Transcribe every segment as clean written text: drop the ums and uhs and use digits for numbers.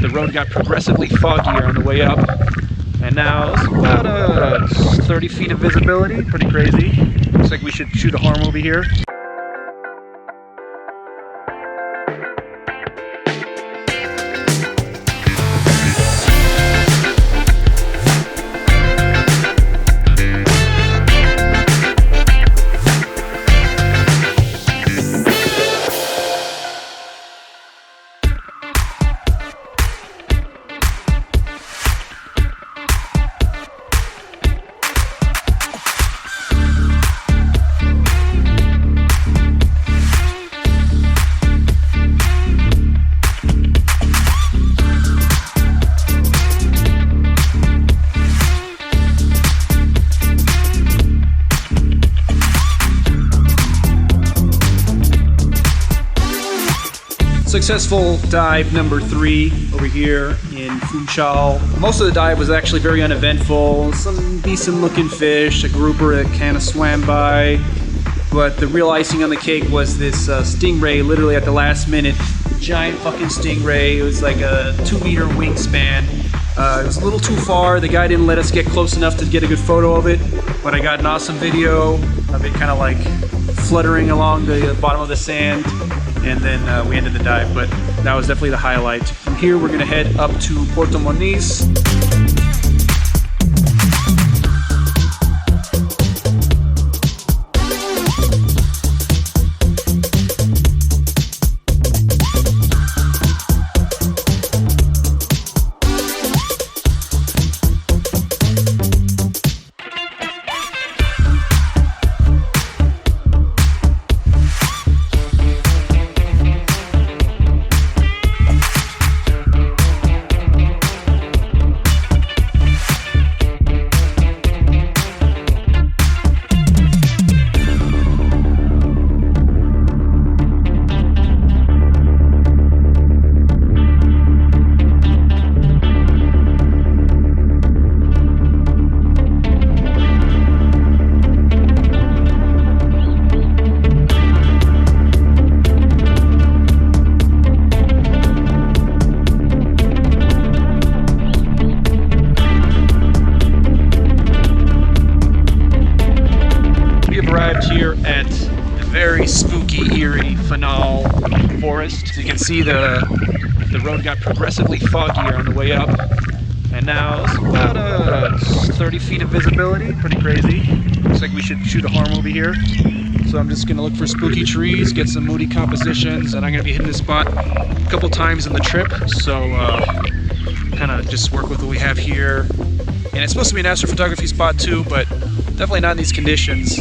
the road got progressively foggier on the way up. And now it's about 30 feet of visibility, pretty crazy. Looks like we should shoot a horror movie here. Successful dive number 3 over here in Funchal. Most of the dive was actually very uneventful. Some decent looking fish, a grouper that kind of swam by. But the real icing on the cake was this stingray, literally at the last minute. Giant fucking stingray. It was like a 2-meter wingspan. It was a little too far. The guy didn't let us get close enough to get a good photo of it. But I got an awesome video of it kind of like fluttering along the bottom of the sand. And then we ended the dive, but that was definitely the highlight. From here, we're gonna head up to Puerto Moniz. Here at the very spooky EERIE Fanal Forest. So you can see the road got progressively foggier on the way up. And now it's about 30 feet of visibility, pretty crazy. Looks like we should shoot a horror movie here. So I'm just gonna look for spooky trees, get some moody compositions, and I'm gonna be hitting this spot a couple times in the trip. So kind of just work with what we have here. And it's supposed to be an astrophotography spot too, but definitely not in these conditions.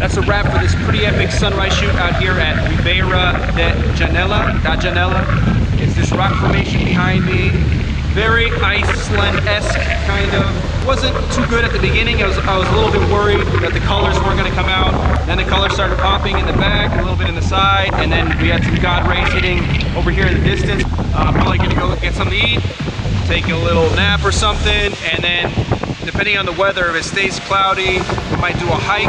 That's a wrap for this pretty epic sunrise shoot out here at Ribeira Da Janela. It's this rock formation behind me. Very Iceland-esque, kind of. Wasn't too good at the beginning. I was a little bit worried that the colors weren't going to come out. Then the colors started popping in the back, a little bit in the side, and then we had some god rays hitting over here in the distance. I'm probably going to go get something to eat, take a little nap or something, and then depending on the weather, if it stays cloudy, we might do a hike.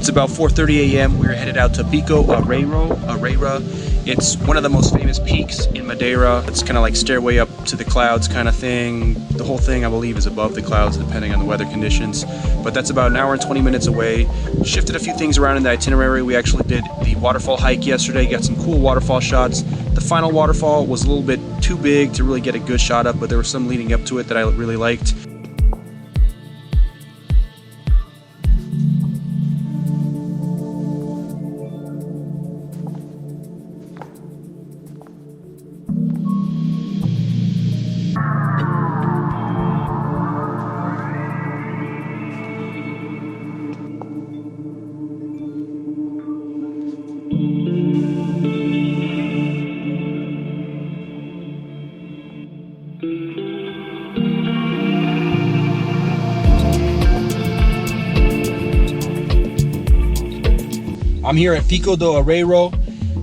It's about 4:30 a.m. We're headed out to Pico Do Areiro. It's one of the most famous peaks in Madeira. It's kind of like stairway up to the clouds kind of thing. The whole thing, I believe, is above the clouds depending on the weather conditions. But that's about an hour and 20 minutes away. Shifted a few things around in the itinerary. We actually did the waterfall hike yesterday, got some cool waterfall shots. The final waterfall was a little bit too big to really get a good shot of, but there were some leading up to it that I really liked. I'm here at Pico Do Areiro.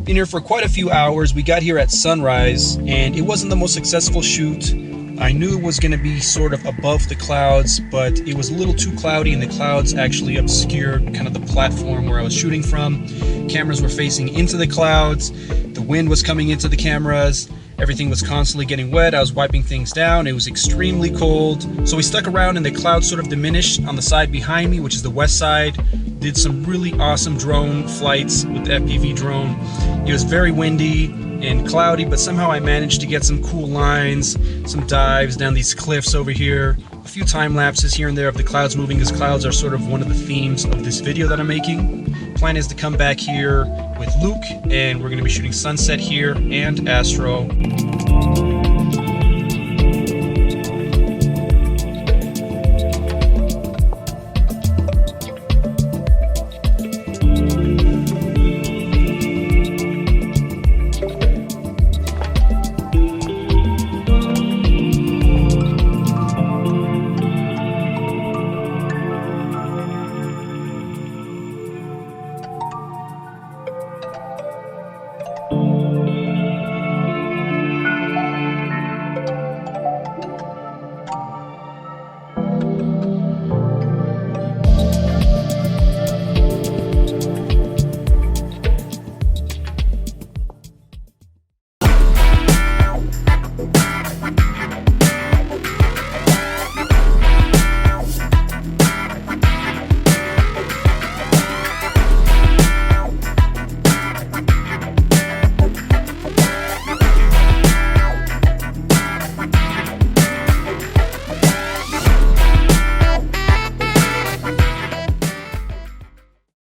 Been here for quite a few hours. We got here at sunrise and it wasn't the most successful shoot. I knew it was going to be sort of above the clouds, but it was a little too cloudy and the clouds actually obscured kind of the platform where I was shooting from. Cameras were facing into the clouds. The wind was coming into the cameras. Everything was constantly getting wet. I was wiping things down. It was extremely cold. So we stuck around and the clouds sort of diminished on the side behind me, which is the west side. Did some really awesome drone flights with the FPV drone. It was very windy and cloudy, but somehow I managed to get some cool lines, some dives down these cliffs over here, a few time lapses here and there of the clouds moving, because clouds are sort of one of the themes of this video that I'm making. Plan is to come back here with Luke and we're going to be shooting sunset here and astro.